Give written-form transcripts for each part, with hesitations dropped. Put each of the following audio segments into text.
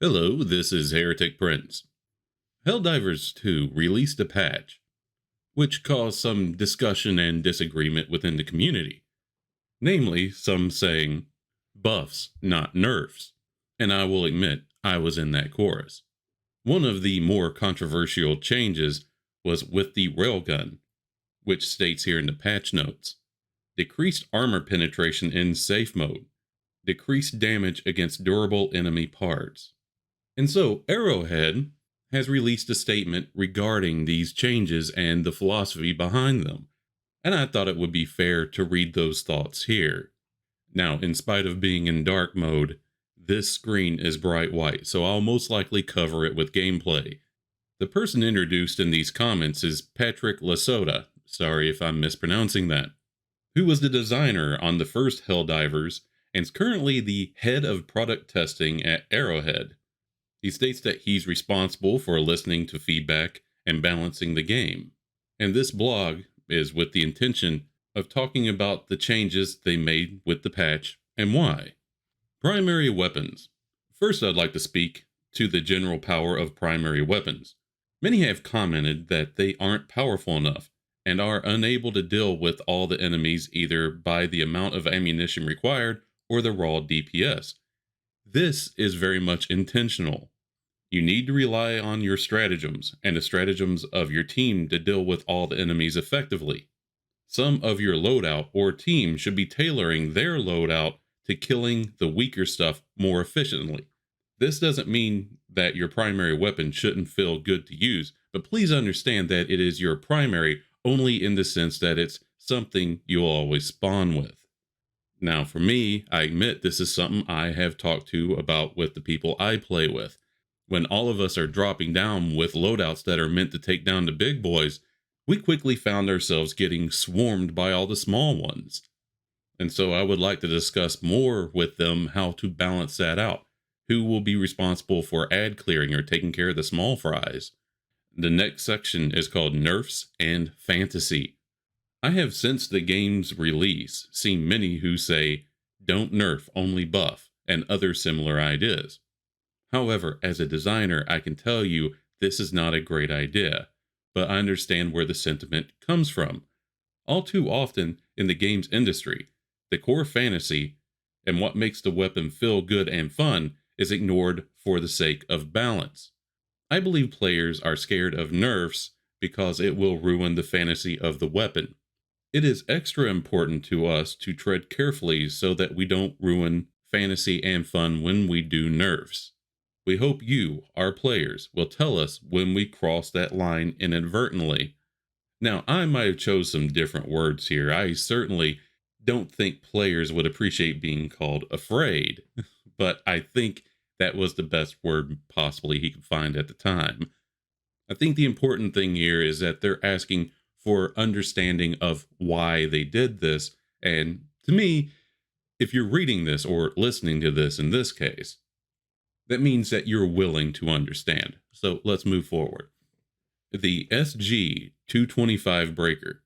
Hello, this is Heretic Prince. HellDivers2 released a patch, which caused some discussion and disagreement within the community. Namely, some saying, buffs, not nerfs. And I will admit, I was in that chorus. One of the more controversial changes was with the Railgun, which states here in the patch notes, decreased armor penetration in safe mode, decreased damage against durable enemy parts. And so ArrowHead has released a statement regarding these changes and the philosophy behind them. And I thought it would be fair to read those thoughts here. Now, in spite of being in dark mode, this screen is bright white, so I'll most likely cover it with gameplay. The person introduced in these comments is Patrick Lasota, sorry if I'm mispronouncing that, who was the designer on the first HellDivers and is currently the head of product testing at ArrowHead. He states that he's responsible for listening to feedback and balancing the game. And this blog is with the intention of talking about the changes they made with the patch and why. Primary weapons. First, I'd like to speak to the general power of primary weapons. Many have commented that they aren't powerful enough and are unable to deal with all the enemies either by the amount of ammunition required or the raw DPS. This is very much intentional. You need to rely on your stratagems and the stratagems of your team to deal with all the enemies effectively. Some of your loadout or team should be tailoring their loadout to killing the weaker stuff more efficiently. This doesn't mean that your primary weapon shouldn't feel good to use, but please understand that it is your primary only in the sense that it's something you'll always spawn with. Now for me, I admit this is something I have talked to about with the people I play with. When all of us are dropping down with loadouts that are meant to take down the big boys, we quickly found ourselves getting swarmed by all the small ones. And so I would like to discuss more with them how to balance that out. Who will be responsible for ad clearing or taking care of the small fries? The next section is called Nerfs and Fantasy. I have since the game's release seen many who say, don't nerf, only buff, and other similar ideas. However, as a designer, I can tell you this is not a great idea, but I understand where the sentiment comes from. All too often in the games industry, the core fantasy and what makes the weapon feel good and fun is ignored for the sake of balance. I believe players are scared of nerfs because it will ruin the fantasy of the weapon. It is extra important to us to tread carefully so that we don't ruin fantasy and fun when we do nerfs. We hope you, our players, will tell us when we cross that line inadvertently. Now, I might have chose some different words here. I certainly don't think players would appreciate being called afraid, but I think that was the best word possibly he could find at the time. I think the important thing here is that they're asking for understanding of why they did this, and to me, if you're reading this or listening to this in this case, that means that you're willing to understand. So let's move forward. The SG-225 breaker.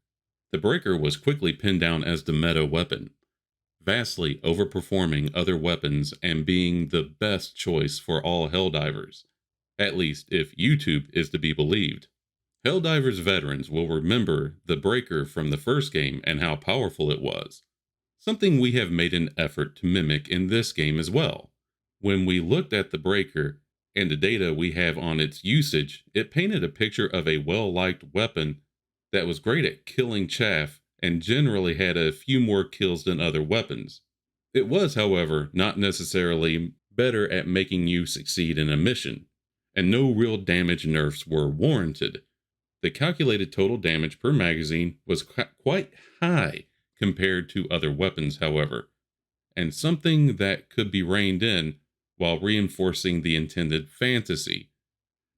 The breaker was quickly pinned down as the meta weapon, vastly overperforming other weapons and being the best choice for all Helldivers, at least if YouTube is to be believed. Helldivers veterans will remember the breaker from the first game and how powerful it was, something we have made an effort to mimic in this game as well. When we looked at the breaker and the data we have on its usage, it painted a picture of a well-liked weapon that was great at killing chaff and generally had a few more kills than other weapons. It was, however, not necessarily better at making you succeed in a mission, and no real damage nerfs were warranted. The calculated total damage per magazine was quite high compared to other weapons, however, and something that could be reined in while reinforcing the intended fantasy.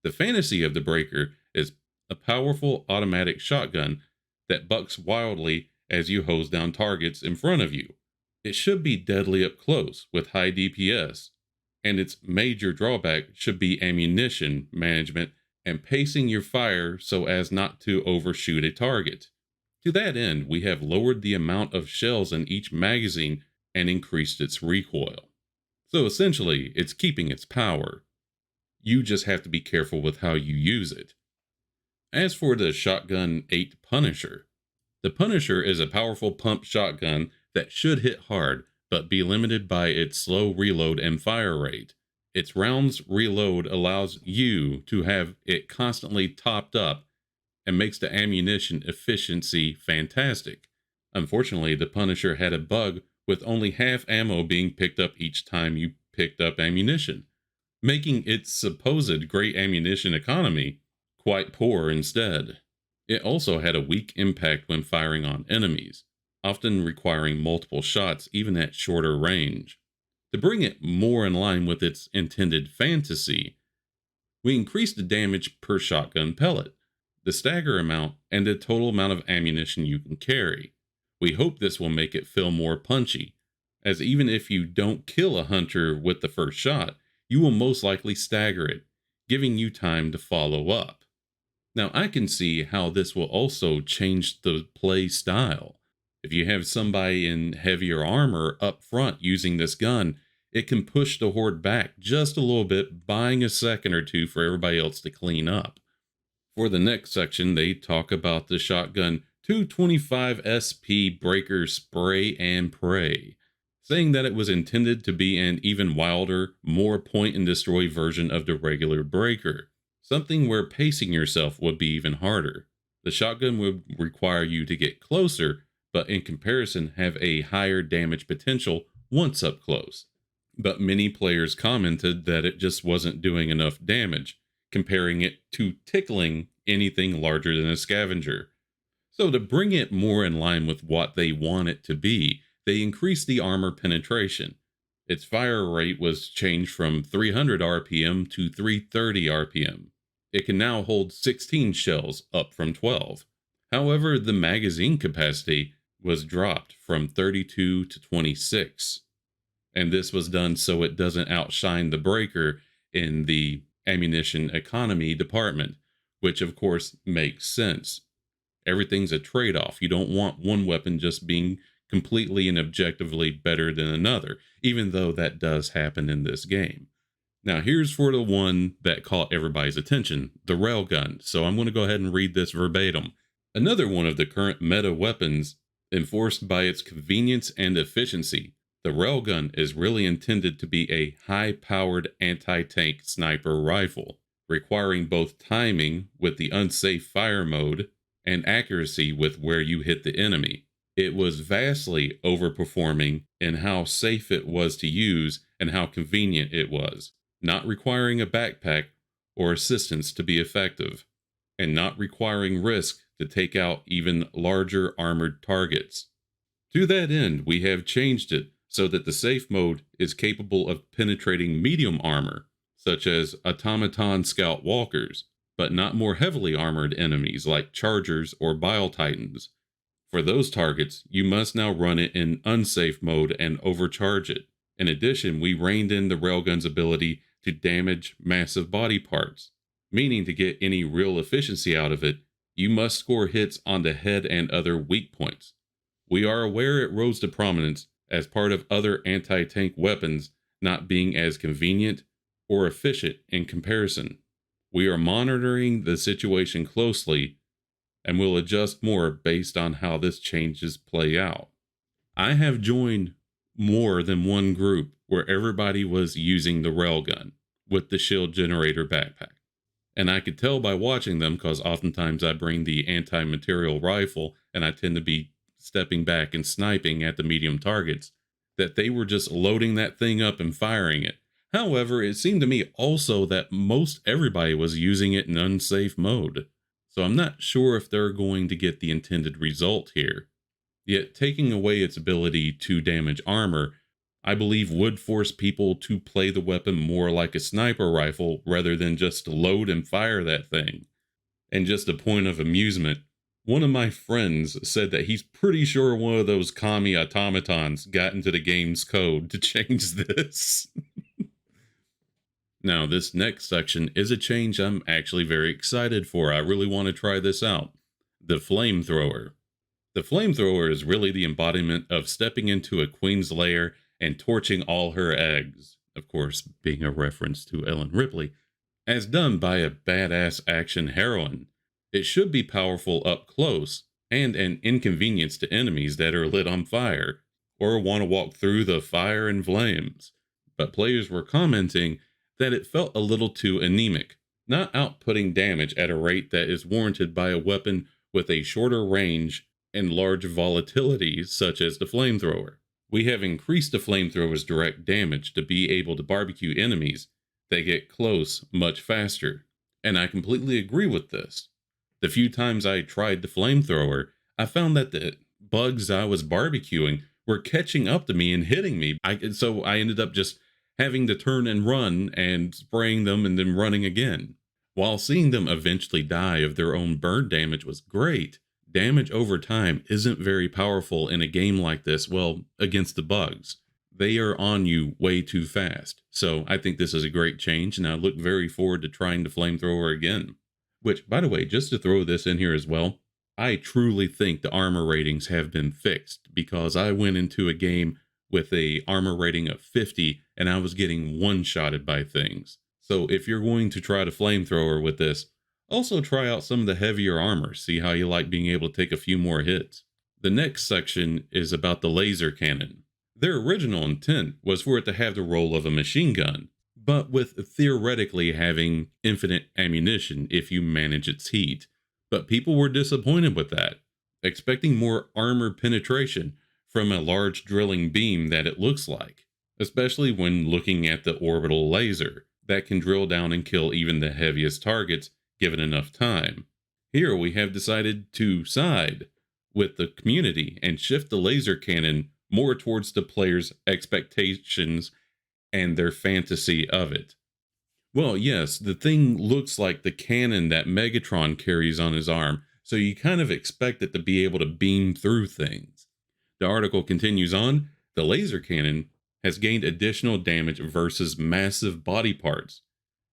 The fantasy of the breaker is a powerful automatic shotgun that bucks wildly as you hose down targets in front of you. It should be deadly up close with high DPS, and its major drawback should be ammunition management and pacing your fire so as not to overshoot a target. To that end, we have lowered the amount of shells in each magazine and increased its recoil. So essentially, it's keeping its power. You just have to be careful with how you use it. As for the Shotgun 8 Punisher, the Punisher is a powerful pump shotgun that should hit hard, but be limited by its slow reload and fire rate. Its rounds reload allows you to have it constantly topped up and makes the ammunition efficiency fantastic. Unfortunately, the Punisher had a bug with only half ammo being picked up each time you picked up ammunition, making its supposed great ammunition economy quite poor instead. It also had a weak impact when firing on enemies, often requiring multiple shots even at shorter range. To bring it more in line with its intended fantasy, we increased the damage per shotgun pellet, the stagger amount, and the total amount of ammunition you can carry. We hope this will make it feel more punchy, as even if you don't kill a hunter with the first shot, you will most likely stagger it, giving you time to follow up. Now, I can see how this will also change the play style. If you have somebody in heavier armor up front using this gun, it can push the horde back just a little bit, buying a second or two for everybody else to clean up. For the next section, they talk about the shotgun 225 SP Breaker Spray and Pray, saying that it was intended to be an even wilder, more point and destroy version of the regular breaker, something where pacing yourself would be even harder. The shotgun would require you to get closer, but in comparison have a higher damage potential once up close. But many players commented that it just wasn't doing enough damage, comparing it to tickling anything larger than a scavenger. So to bring it more in line with what they want it to be, they increased the armor penetration. Its fire rate was changed from 300 RPM to 330 RPM. It can now hold 16 shells, up from 12. However, the magazine capacity was dropped from 32 to 26. And this was done so it doesn't outshine the breaker in the ammunition economy department, which of course makes sense. Everything's a trade-off. You don't want one weapon just being completely and objectively better than another, even though that does happen in this game. Now here's for the one that caught everybody's attention, the Railgun. So I'm going to go ahead and read this verbatim. Another one of the current meta weapons enforced by its convenience and efficiency. The Railgun is really intended to be a high-powered anti-tank sniper rifle, requiring both timing with the unsafe fire mode and accuracy with where you hit the enemy. It was vastly overperforming in how safe it was to use and how convenient it was, not requiring a backpack or assistance to be effective, and not requiring risk to take out even larger armored targets. To that end, we have changed it so that the safe mode is capable of penetrating medium armor, such as automaton scout walkers, but not more heavily armored enemies like chargers or bile titans. For those targets, you must now run it in unsafe mode and overcharge it. In addition, we reined in the Railgun's ability to damage massive body parts, meaning to get any real efficiency out of it, you must score hits on the head and other weak points. We are aware it rose to prominence as part of other anti-tank weapons not being as convenient or efficient in comparison. We are monitoring the situation closely and will adjust more based on how this changes play out. I have joined more than one group where everybody was using the Railgun with the shield generator backpack. And I could tell by watching them, because oftentimes I bring the anti-material rifle and I tend to be stepping back and sniping at the medium targets, that they were just loading that thing up and firing it. However, it seemed to me also that most everybody was using it in unsafe mode. So I'm not sure if they're going to get the intended result here. Yet taking away its ability to damage armor, I believe would force people to play the weapon more like a sniper rifle rather than just load and fire that thing. And just a point of amusement, one of my friends said that he's pretty sure one of those commie automatons got into the game's code to change this. Now, this next section is a change I'm actually very excited for. I really want to try this out. The Flamethrower. The Flamethrower is really the embodiment of stepping into a queen's lair and torching all her eggs. Of course, being a reference to Ellen Ripley. As done by a badass action heroine, it should be powerful up close and an inconvenience to enemies that are lit on fire or want to walk through the fire and flames. But players were commenting that it felt a little too anemic, not outputting damage at a rate that is warranted by a weapon with a shorter range and large volatility such as the flamethrower. We have increased the flamethrower's direct damage to be able to barbecue enemies that get close much faster, and I completely agree with this. The few times I tried the flamethrower, I found that the bugs I was barbecuing were catching up to me and hitting me. So I ended up just having to turn and run and spraying them and then running again. While seeing them eventually die of their own burn damage was great, damage over time isn't very powerful in a game like this, well, against the bugs. They are on you way too fast. So I think this is a great change, and I look very forward to trying the flamethrower again. Which, by the way, just to throw this in here as well, I truly think the armor ratings have been fixed, because I went into a game with a armor rating of 50 and I was getting one-shotted by things. So if you're going to try the flamethrower with this, also try out some of the heavier armor, see how you like being able to take a few more hits. The next section is about the laser cannon. Their original intent was for it to have the role of a machine gun, but with theoretically having infinite ammunition if you manage its heat. But people were disappointed with that, expecting more armor penetration from a large drilling beam that it looks like, especially when looking at the orbital laser that can drill down and kill even the heaviest targets given enough time. Here we have decided to side with the community and shift the laser cannon more towards the player's expectations and their fantasy of it. Well, yes, the thing looks like the cannon that Megatron carries on his arm, so you kind of expect it to be able to beam through things. The article continues on, the laser cannon has gained additional damage versus massive body parts,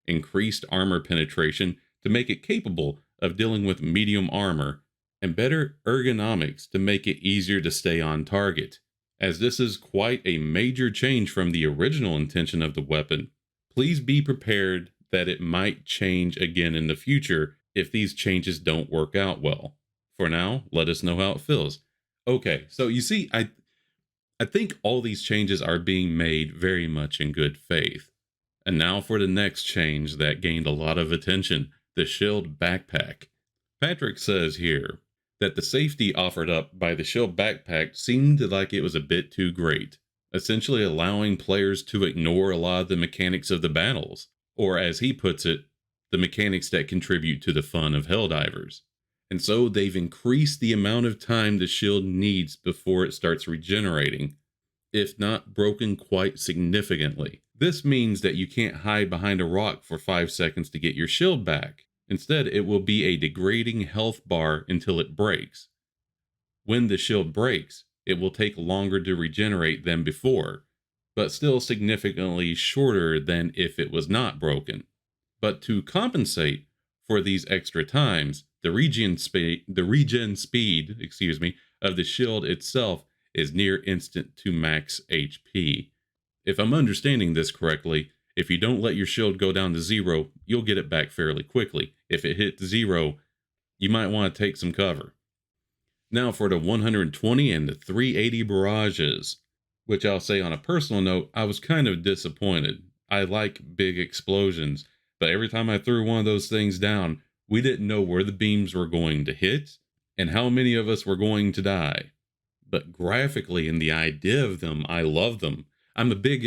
increased armor penetration to make it capable of dealing with medium armor, and better ergonomics to make it easier to stay on target. As this is quite a major change from the original intention of the weapon, please be prepared that it might change again in the future if these changes don't work out well. For now, let us know how it feels. Okay, so you see, I think all these changes are being made very much in good faith. And now for the next change that gained a lot of attention, the shield backpack. Patrick says here that the safety offered up by the shield backpack seemed like it was a bit too great, essentially allowing players to ignore a lot of the mechanics of the battles, or as he puts it, the mechanics that contribute to the fun of Helldivers. And so they've increased the amount of time the shield needs before it starts regenerating, if not broken quite significantly. This means that you can't hide behind a rock for 5 seconds to get your shield back. Instead, it will be a degrading health bar until it breaks. When the shield breaks, it will take longer to regenerate than before, but still significantly shorter than if it was not broken. But to compensate for these extra times, the regen speed, of the shield itself is near instant to max HP. If I'm understanding this correctly, if you don't let your shield go down to 0, you'll get it back fairly quickly. If it hits 0, you might want to take some cover. Now for the 120 and the 380 barrages, which I'll say on a personal note, I was kind of disappointed. I like big explosions, but every time I threw one of those things down, we didn't know where the beams were going to hit and how many of us were going to die. But graphically and the idea of them, I love them. I'm a big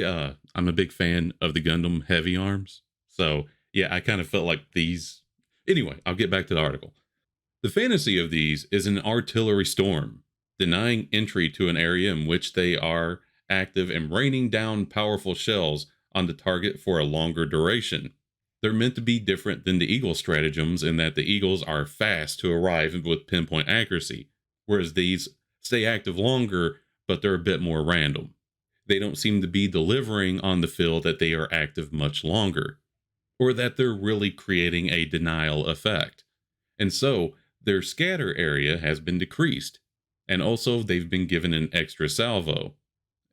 fan of the Gundam heavy arms. So yeah, I kind of felt like these. Anyway, I'll get back to the article. The fantasy of these is an artillery storm, denying entry to an area in which they are active and raining down powerful shells on the target for a longer duration. They're meant to be different than the Eagle stratagems in that the Eagles are fast to arrive with pinpoint accuracy, whereas these stay active longer, but they're a bit more random. They don't seem to be delivering on the feel that they are active much longer, or that they're really creating a denial effect. And so, their scatter area has been decreased, and also they've been given an extra salvo.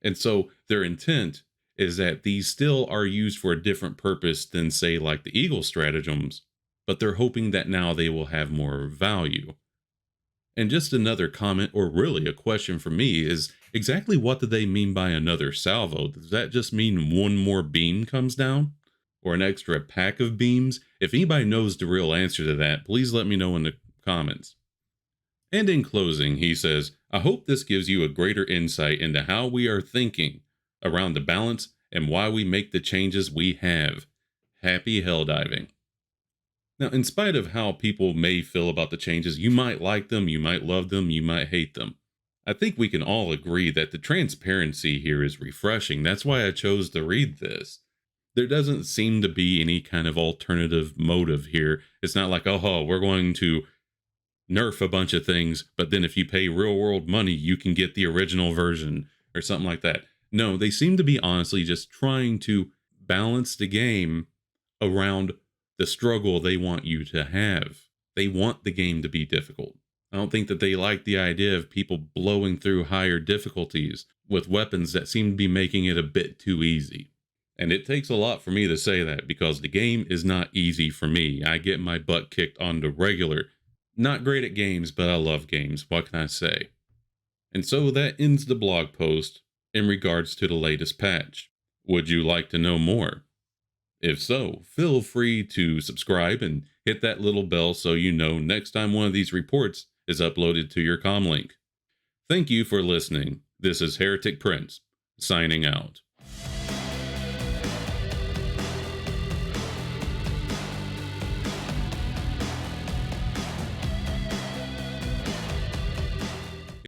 And so, their intent is that these still are used for a different purpose than, say, like the Eagle stratagems, but they're hoping that now they will have more value. And just another comment, or really a question for me, is exactly what do they mean by another salvo? Does that just mean one more beam comes down? Or an extra pack of beams? If anybody knows the real answer to that, please let me know in the comments. And in closing, he says, I hope this gives you a greater insight into how we are thinking around the balance and why we make the changes we have. Happy helldiving. Now, in spite of how people may feel about the changes, you might like them, you might love them, you might hate them. I think we can all agree that the transparency here is refreshing. That's why I chose to read this. There doesn't seem to be any kind of alternative motive here. It's not like, oh, we're going to nerf a bunch of things, but then if you pay real world money, you can get the original version or something like that. No, they seem to be honestly just trying to balance the game around the struggle they want you to have. They want the game to be difficult. I don't think that they like the idea of people blowing through higher difficulties with weapons that seem to be making it a bit too easy. And it takes a lot for me to say that, because the game is not easy for me. I get my butt kicked on the regular. Not great at games, but I love games. What can I say? And so that ends the blog post in regards to the latest patch. Would you like to know more? If so, feel free to subscribe and hit that little bell so you know next time one of these reports is uploaded to your comm link. Thank you for listening. This is Heretic Prince, signing out.